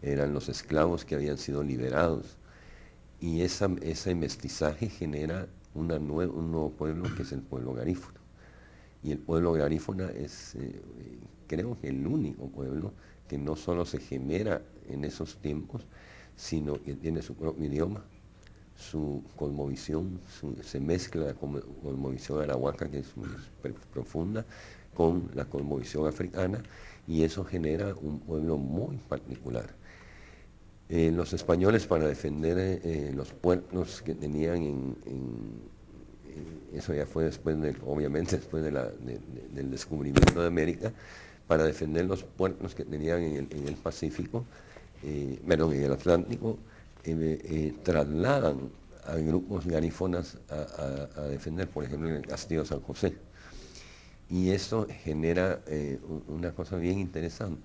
eran los esclavos que habían sido liberados. Y ese mestizaje genera un nuevo pueblo que es el pueblo garífuna. Y el pueblo garífuna es, creo que el único pueblo que no solo se genera en esos tiempos, sino que tiene su propio idioma, su cosmovisión, se mezcla la cosmovisión arahuaca, que es muy profunda, con la cosmovisión africana, y eso genera un pueblo muy particular. Los españoles, para defender los puertos que tenían eso ya fue después, obviamente después del descubrimiento de América, para defender los puertos que tenían en el Pacífico, perdón, en el Atlántico, trasladan a grupos garífonas a defender, por ejemplo, en el Castillo de San José. Y eso genera una cosa bien interesante,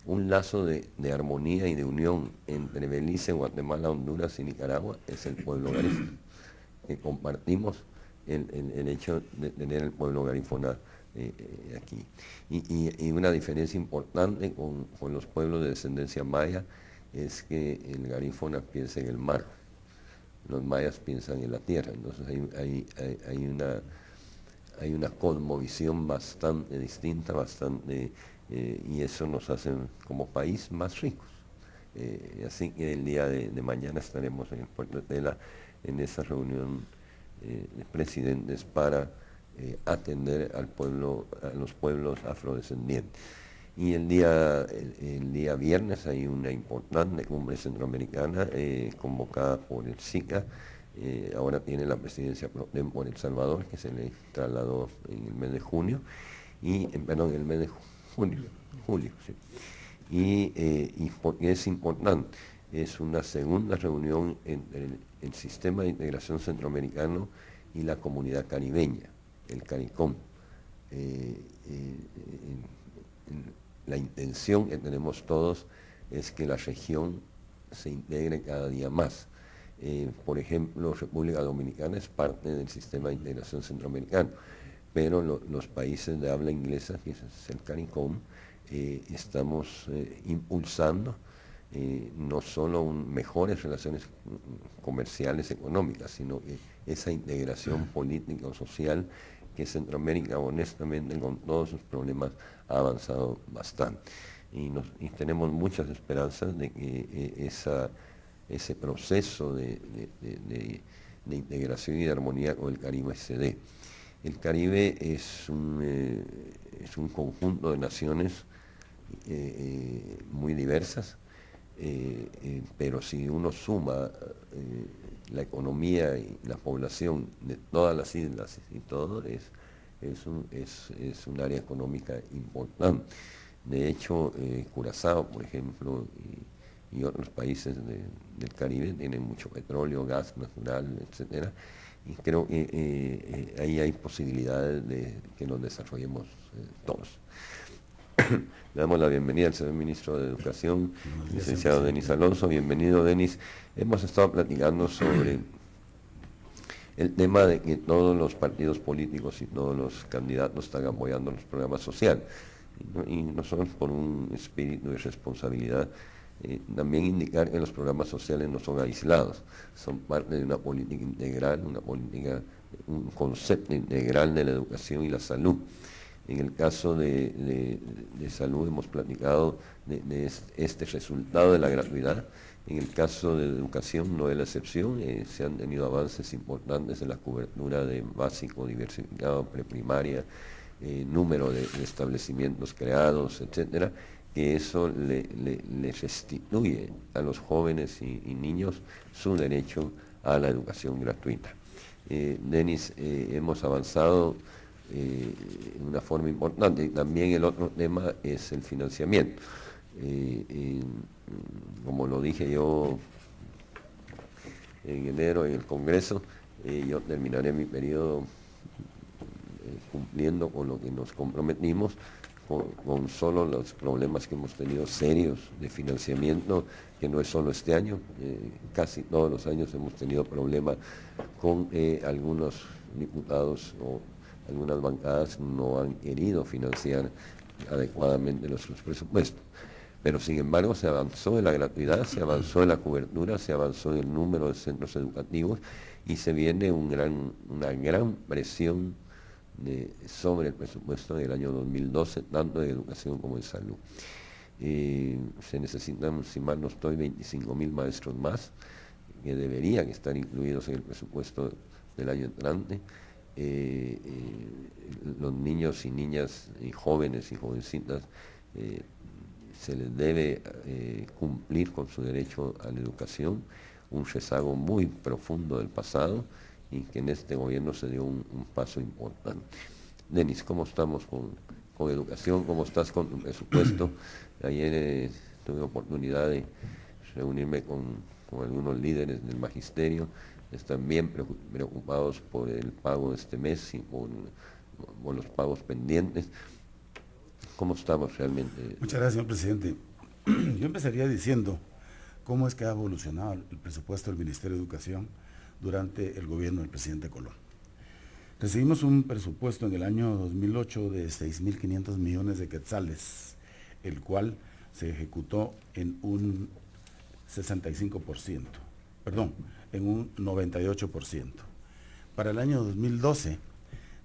un lazo de armonía y de unión entre Belice, Guatemala, Honduras y Nicaragua, es el pueblo garífuna, que compartimos el hecho de tener el pueblo garífuna aquí. Y una diferencia importante con los pueblos de descendencia maya es que el garífuna piensa en el mar, los mayas piensan en la tierra, entonces hay una cosmovisión bastante distinta, y eso nos hace como país más ricos. Así que el día de mañana estaremos en el puerto de Tela en esa reunión de presidentes para atender al pueblo, a los pueblos afrodescendientes. Y el día viernes hay una importante cumbre centroamericana convocada por el SICA. Ahora tiene la presidencia por El Salvador, que se le trasladó en el mes de junio, perdón, en el mes de julio, sí. Y porque es importante, es una segunda reunión entre el sistema de integración centroamericano y la comunidad caribeña, el CARICOM. La intención que tenemos todos es que la región se integre cada día más. Por ejemplo, República Dominicana es parte del sistema de integración centroamericano, pero los países de habla inglesa, que es el CARICOM, estamos impulsando no solo mejores relaciones comerciales, económicas, sino que esa integración política o social que Centroamérica, honestamente, con todos sus problemas, ha avanzado bastante. Y tenemos muchas esperanzas de que ese proceso de integración y de armonía con el Caribe se dé. El Caribe es un conjunto de naciones muy diversas, pero si uno suma la economía y la población de todas las islas y todo, es un área económica importante. De hecho, Curazao, por ejemplo, y otros países del Caribe tienen mucho petróleo, gas natural, etcétera, y creo que ahí hay posibilidades de que nos desarrollemos todos. Le damos la bienvenida al señor ministro de Educación, licenciado Denis Alonso. Bienvenido, Denis. Hemos estado platicando sobre el tema de que todos los partidos políticos y todos los candidatos están apoyando los programas sociales. Y nosotros, por un espíritu de responsabilidad, también indicar que los programas sociales no son aislados, son parte de una política integral, un concepto integral de la educación y la salud. En el caso de salud hemos platicado de este resultado de la gratuidad. En el caso de educación no es la excepción, se han tenido avances importantes en la cobertura de básico, diversificado, preprimaria, número de establecimientos creados, etcétera, que eso le restituye a los jóvenes y niños su derecho a la educación gratuita. Denis, hemos avanzado de una forma importante. Y también el otro tema es el financiamiento. Como lo dije yo en enero en el Congreso, yo terminaré mi periodo cumpliendo con lo que nos comprometimos, con solo los problemas que hemos tenido serios de financiamiento, que no es solo este año, casi todos los años hemos tenido problemas con algunos diputados o algunas bancadas no han querido financiar adecuadamente nuestros presupuestos. Pero sin embargo se avanzó en la gratuidad, se avanzó en la cobertura, se avanzó en el número de centros educativos y se viene una gran presión sobre el presupuesto del año 2012, tanto de educación como de salud. Se necesitan, si mal no estoy, 25.000 maestros más que deberían estar incluidos en el presupuesto del año entrante. Los niños y niñas y jóvenes y jovencitas se les debe cumplir con su derecho a la educación, un rezago muy profundo del pasado y que en este gobierno se dio un paso importante. Denis, ¿cómo estamos con educación? ¿Cómo estás con tu presupuesto? Ayer tuve oportunidad de reunirme con algunos líderes del magisterio, están bien preocupados por el pago de este mes y por los pagos pendientes. ¿Cómo estamos realmente? Muchas gracias, señor presidente. Yo empezaría diciendo cómo es que ha evolucionado el presupuesto del Ministerio de Educación durante el gobierno del presidente Colón. Recibimos un presupuesto en el año 2008 de 6.500 millones de quetzales, el cual se ejecutó en un 65%, perdón, en un 98%. Para el año 2012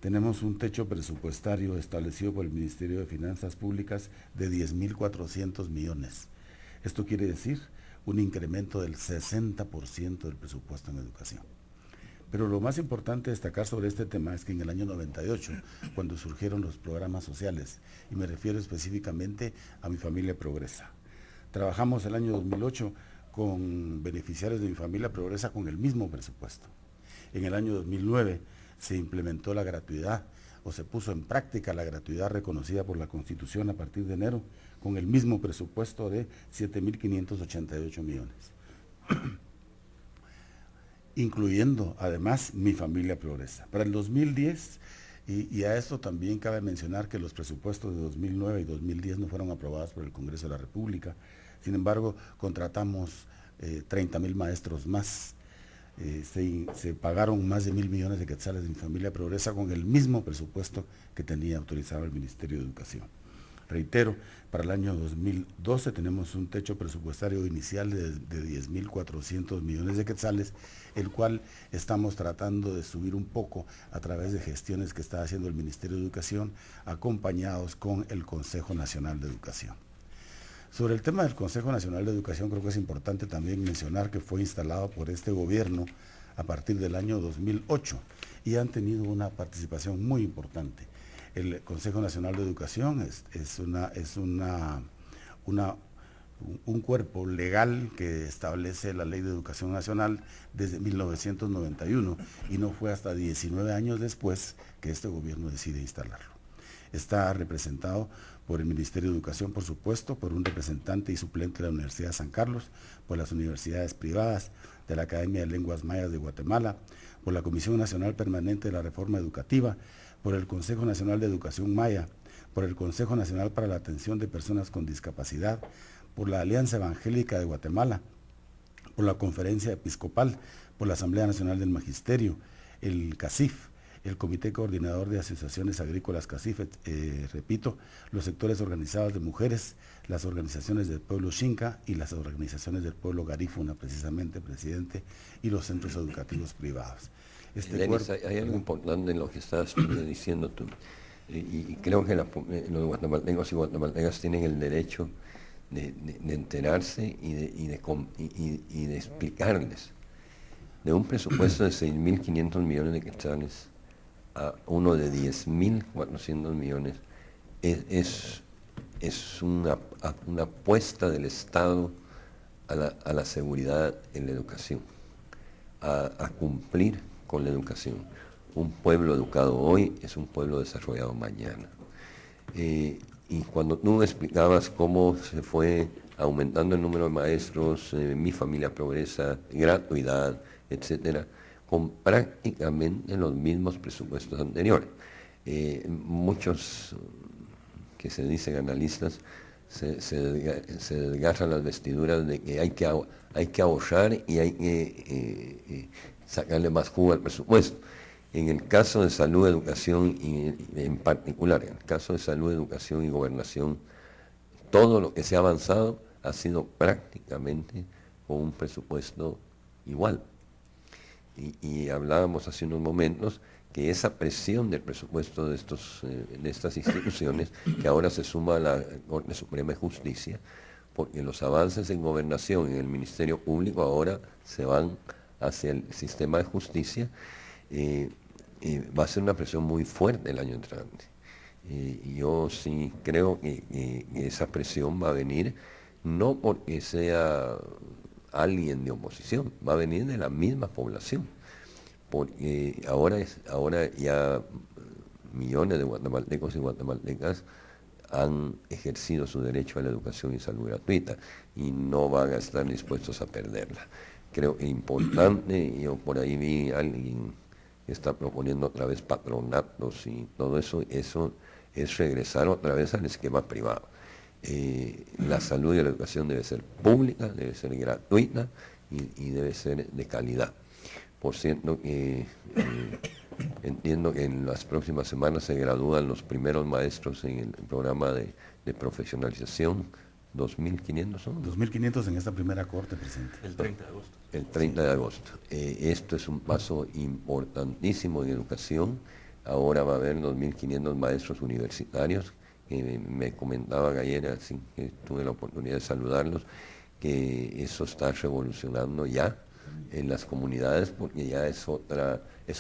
tenemos un techo presupuestario establecido por el Ministerio de Finanzas Públicas de 10.400 millones. Esto quiere decir un incremento del 60% del presupuesto en educación. Pero lo más importante destacar sobre este tema es que en el año 98, cuando surgieron los programas sociales, y me refiero específicamente a Mi Familia Progresa, trabajamos el año 2008 con beneficiarios de Mi Familia Progresa con el mismo presupuesto. En el año 2009 se implementó la gratuidad o se puso en práctica la gratuidad reconocida por la Constitución a partir de enero con el mismo presupuesto de 7.588 millones. Incluyendo además Mi Familia Progresa. Para el 2010, y a esto también cabe mencionar que los presupuestos de 2009 y 2010 no fueron aprobados por el Congreso de la República, sin embargo contratamos 30.000 maestros más, se pagaron más de 1.000 millones de quetzales de Mi Familia Progresa con el mismo presupuesto que tenía autorizado el Ministerio de Educación. Reitero, para el año 2012 tenemos un techo presupuestario inicial de 10.400 millones de quetzales, el cual estamos tratando de subir un poco a través de gestiones que está haciendo el Ministerio de Educación, acompañados con el Consejo Nacional de Educación. Sobre el tema del Consejo Nacional de Educación, creo que es importante también mencionar que fue instalado por este gobierno a partir del año 2008 y han tenido una participación muy importante. El Consejo Nacional de Educación es un cuerpo legal que establece la Ley de Educación Nacional desde 1991 y no fue hasta 19 años después que este gobierno decide instalarlo. Está representado por el Ministerio de Educación, por supuesto, por un representante y suplente de la Universidad de San Carlos, por las universidades privadas, de la Academia de Lenguas Mayas de Guatemala, por la Comisión Nacional Permanente de la Reforma Educativa, por el Consejo Nacional de Educación Maya, por el Consejo Nacional para la Atención de Personas con Discapacidad, por la Alianza Evangélica de Guatemala, por la Conferencia Episcopal, por la Asamblea Nacional del Magisterio, el CACIF, el Comité Coordinador de Asociaciones Agrícolas CACIF, repito, los sectores organizados de mujeres, las organizaciones del pueblo Xinca y las organizaciones del pueblo Garífuna, precisamente, presidente, y los centros educativos privados. Denis, hay algo importante en lo que estás diciendo tú, y creo que los guatemaltecos y guatemaltecas tienen el derecho de enterarse y de explicarles. De un presupuesto de 6.500 millones de quetzales a uno de 10.400 millones es una apuesta del Estado a la seguridad en la educación, a cumplir con la educación. Un pueblo educado hoy es un pueblo desarrollado mañana. Y cuando tú explicabas cómo se fue aumentando el número de maestros, Mi Familia Progresa, gratuidad, etcétera, con prácticamente los mismos presupuestos anteriores. Muchos que se dicen analistas se desgarran las vestiduras de que hay que ahorrar y hay que sacarle más jugo al presupuesto. En el caso de salud, educación y en particular, en el caso de salud, educación y gobernación, todo lo que se ha avanzado ha sido prácticamente con un presupuesto igual. Y hablábamos hace unos momentos que esa presión del presupuesto de estas instituciones, que ahora se suma a la Corte Suprema de Justicia, porque los avances en gobernación en el Ministerio Público ahora se van hacia el sistema de justicia, va a ser una presión muy fuerte el año entrante. Yo sí creo que esa presión va a venir no porque sea alguien de oposición, va a venir de la misma población, porque ahora ya millones de guatemaltecos y guatemaltecas han ejercido su derecho a la educación y salud gratuita y no van a estar dispuestos a perderla. Creo que es importante, yo por ahí vi a alguien que está proponiendo otra vez patronatos y todo eso es regresar otra vez al esquema privado. La salud y la educación debe ser pública, debe ser gratuita y debe ser de calidad. Por cierto, entiendo que en las próximas semanas se gradúan los primeros maestros en el programa de profesionalización. 2.500 son. 2.500 en esta primera corte, presidente. El 30 de agosto. El 30 de agosto. Esto es un paso importantísimo en educación. Ahora va a haber 2.500 maestros universitarios. Me comentaban ayer, así que tuve la oportunidad de saludarlos, que eso está revolucionando ya en las comunidades porque ya es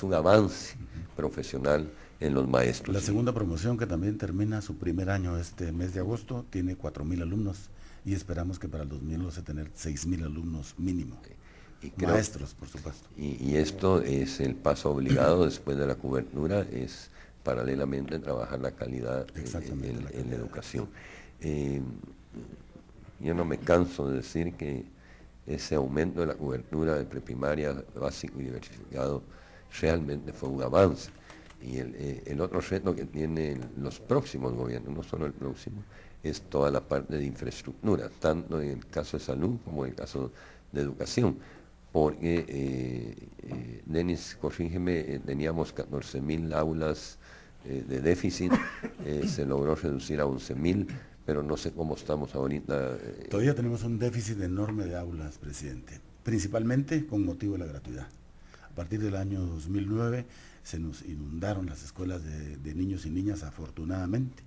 un avance profesional en los maestros. La segunda promoción, que también termina su primer año este mes de agosto, tiene 4.000 alumnos y esperamos que para el 2012 tener 6.000 alumnos mínimo. Maestros, por supuesto. Y esto es el paso obligado después de la cobertura, es paralelamente trabajar la calidad en la educación. Yo no me canso de decir que ese aumento de la cobertura de preprimaria, básico y diversificado realmente fue un avance. Y el otro reto que tienen los próximos gobiernos, no solo el próximo, es toda la parte de infraestructura, tanto en el caso de salud como en el caso de educación. Porque, Denis, corrígeme, teníamos 14.000 aulas de déficit, se logró reducir a 11.000, pero no sé cómo estamos ahorita. Todavía tenemos un déficit enorme de aulas, presidente, principalmente con motivo de la gratuidad. A partir del año 2009 se nos inundaron las escuelas de niños y niñas, afortunadamente,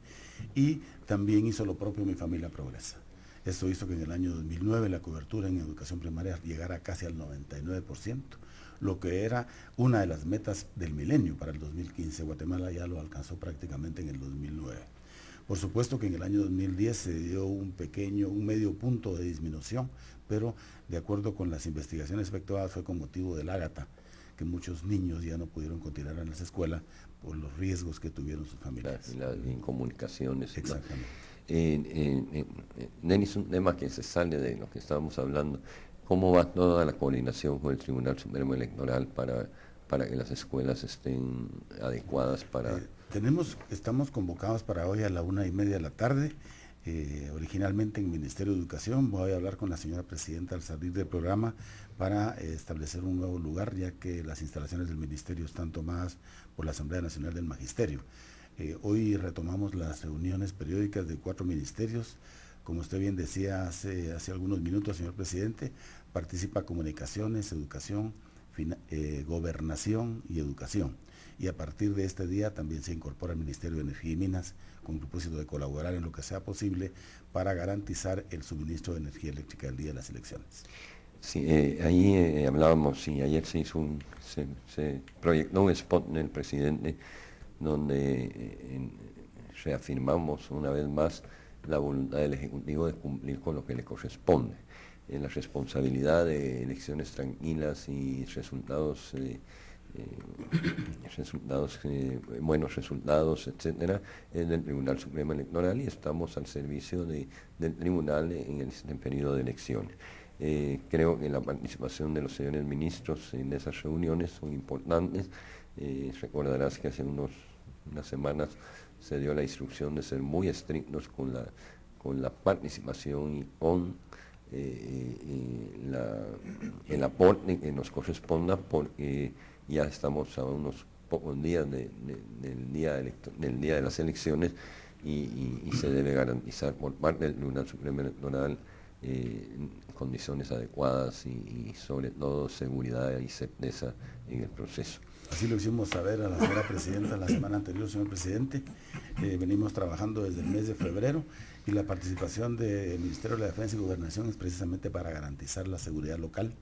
y también hizo lo propio Mi Familia Progresa. Esto hizo que en el año 2009 la cobertura en educación primaria llegara casi al 99%, lo que era una de las metas del milenio para el 2015. Guatemala ya lo alcanzó prácticamente en el 2009. Por supuesto que en el año 2010 se dio un medio punto de disminución, pero de acuerdo con las investigaciones efectuadas fue con motivo del Ágata, que muchos niños ya no pudieron continuar en las escuelas por los riesgos que tuvieron sus familias. Las incomunicaciones. Exactamente. Denis, un tema que se sale de lo que estábamos hablando, ¿cómo va toda la coordinación con el Tribunal Supremo Electoral para que las escuelas estén adecuadas para...? Estamos convocados para hoy a la 1:30 de la tarde, originalmente en el Ministerio de Educación. Voy a hablar con la señora presidenta al salir del programa para establecer un nuevo lugar, ya que las instalaciones del Ministerio están tomadas por la Asamblea Nacional del Magisterio. Hoy retomamos las reuniones periódicas de 4 ministerios. Como usted bien decía hace algunos minutos, señor presidente, participa Comunicaciones, Educación, Gobernación y Educación. Y a partir de este día también se incorpora el Ministerio de Energía y Minas con el propósito de colaborar en lo que sea posible para garantizar el suministro de energía eléctrica el día de las elecciones. Sí, ahí hablábamos, sí, ayer se proyectó un spot del presidente donde reafirmamos una vez más la voluntad del Ejecutivo de cumplir con lo que le corresponde, en la responsabilidad de elecciones tranquilas y buenos resultados, etcétera, en el Tribunal Supremo Electoral, y estamos al servicio del Tribunal en el periodo de elecciones. Creo que la participación de los señores ministros en esas reuniones son importantes. Recordarás que hace unas semanas se dio la instrucción de ser muy estrictos con la participación y con el aporte que nos corresponda, porque ya estamos a unos pocos días del día de las elecciones y se debe garantizar por parte del Tribunal Supremo Electoral condiciones adecuadas y sobre todo seguridad y certeza en el proceso. Así lo hicimos saber a la señora presidenta la semana anterior, señor presidente. Venimos trabajando desde el mes de febrero y la participación del Ministerio de la Defensa y Gobernación es precisamente para garantizar la seguridad local.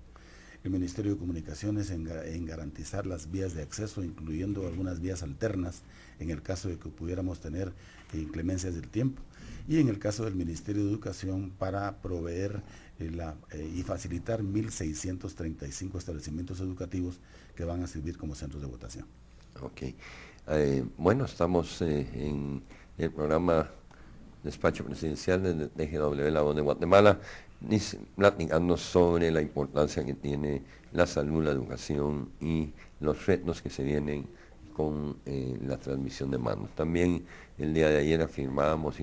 El Ministerio de Comunicaciones en garantizar las vías de acceso, incluyendo algunas vías alternas, en el caso de que pudiéramos tener inclemencias del tiempo. Y en el caso del Ministerio de Educación, para proveer y facilitar 1.635 establecimientos educativos que van a servir como centros de votación. Ok. Bueno, estamos en el programa Despacho Presidencial de TGW La Voz de Guatemala, platicando sobre la importancia que tiene la salud, la educación y los retos que se vienen con la transmisión de manos. También el día de ayer afirmábamos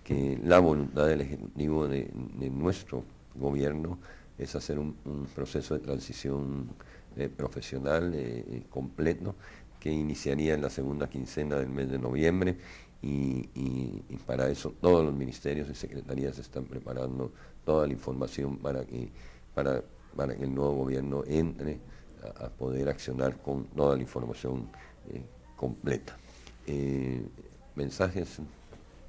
que la voluntad del Ejecutivo de nuestro gobierno es hacer un proceso de transición profesional completo que iniciaría en la segunda quincena del mes de noviembre y para eso todos los ministerios y secretarías están preparando toda la información para que el nuevo gobierno entre a poder accionar con toda la información completa. Mensajes.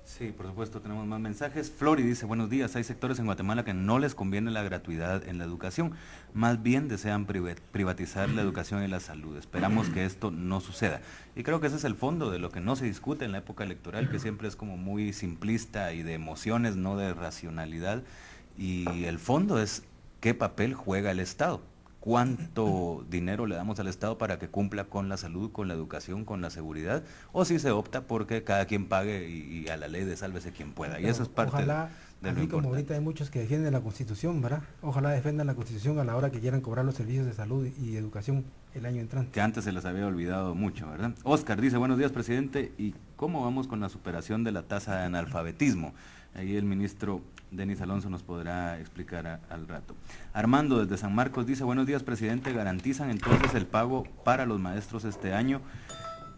Sí, por supuesto, tenemos más mensajes. Flori dice, buenos días, hay sectores en Guatemala que no les conviene la gratuidad en la educación, más bien desean privatizar la educación y la salud. Esperamos que esto no suceda. Y creo que ese es el fondo de lo que no se discute en la época electoral, que siempre es como muy simplista y de emociones, no de racionalidad. Y el fondo es qué papel juega el Estado. ¿Cuánto dinero le damos al Estado para que cumpla con la salud, con la educación, con la seguridad? O si se opta porque cada quien pague y a la ley de sálvese quien pueda. Pero y eso es parte ojalá, de lo así como importante. ahorita hay muchos que defienden la Constitución, ¿verdad? Ojalá defendan la Constitución a la hora que quieran cobrar los servicios de salud y educación el año entrante. Que antes se les había olvidado mucho, ¿verdad? Oscar dice, buenos días, presidente. ¿Y cómo vamos con la superación de la tasa de analfabetismo? Ahí el ministro Denis Alonso nos podrá explicar al rato. Armando desde San Marcos dice, buenos días, presidente, ¿garantizan entonces el pago para los maestros este año?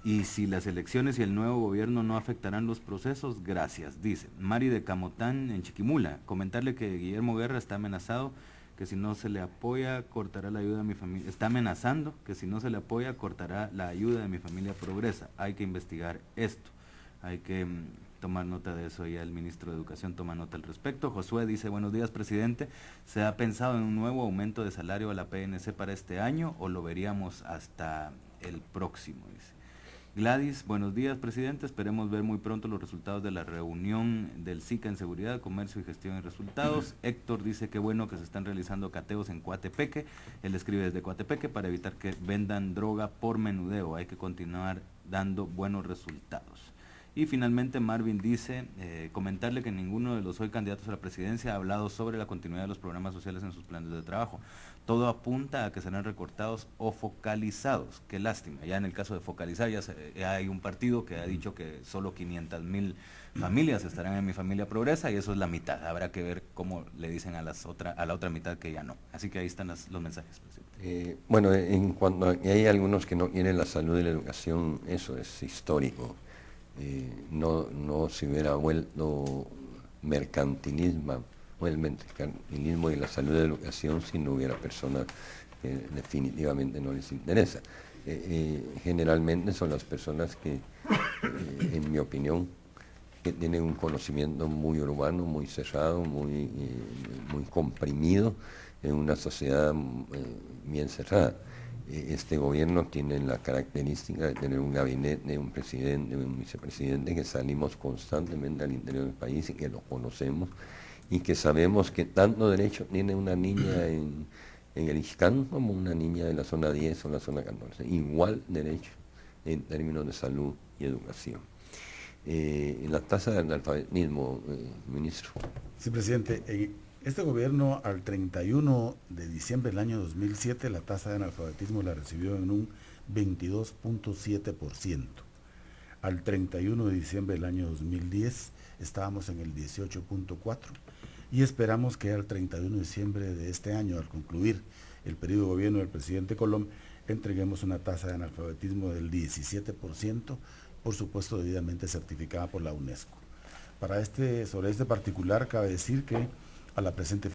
Y si las elecciones y el nuevo gobierno no afectarán los procesos, gracias, dice. Mari de Camotán en Chiquimula, comentarle que Guillermo Guerra está amenazado, que si no se le apoya, cortará la ayuda de mi familia. Está amenazando que si no se le apoya, cortará la ayuda de mi familia Progresa. Hay que investigar esto, hay que tomar nota de eso, ya el ministro de Educación toma nota al respecto. Josué dice, buenos días, presidente, ¿se ha pensado en un nuevo aumento de salario a la PNC para este año o lo veríamos hasta el próximo? Dice. Gladys, buenos días, presidente, esperemos ver muy pronto los resultados de la reunión del SICA en Seguridad, Comercio y Gestión de Resultados. Héctor dice que bueno que se están realizando cateos en Coatepeque, él escribe desde Coatepeque para evitar que vendan droga por menudeo, hay que continuar dando buenos resultados. Y finalmente Marvin dice, comentarle que ninguno de los hoy candidatos a la presidencia ha hablado sobre la continuidad de los programas sociales en sus planes de trabajo. Todo apunta a que serán recortados o focalizados. Qué lástima. Ya en el caso de focalizar, ya hay un partido que ha dicho que solo 500,000 familias estarán en Mi Familia Progresa y eso es la mitad. Habrá que ver cómo le dicen a la otra mitad que ya no. Así que ahí están los mensajes, presidente. Bueno, en cuanto a que hay algunos que no quieren la salud y la educación, eso es histórico. No se hubiera vuelto mercantilismo o el mercantilismo y la salud y la educación si no hubiera personas que definitivamente no les interesa. Generalmente son las personas que, en mi opinión, que tienen un conocimiento muy urbano, muy cerrado, muy comprimido en una sociedad bien cerrada. Este gobierno tiene la característica de tener un gabinete, un presidente, un vicepresidente que salimos constantemente al interior del país y que lo conocemos y que sabemos que tanto derecho tiene una niña en el Ixcán como una niña de la zona 10 o la zona 14. Igual derecho en términos de salud y educación. La tasa de analfabetismo, ministro. Sí, presidente. Este gobierno al 31 de diciembre del año 2007 la tasa de analfabetismo la recibió en un 22.7%. Al 31 de diciembre del año 2010 estábamos en el 18.4% y esperamos que al 31 de diciembre de este año, al concluir el periodo de gobierno del presidente Colom, entreguemos una tasa de analfabetismo del 17% por supuesto debidamente certificada por la UNESCO. Sobre este particular cabe decir que a la presente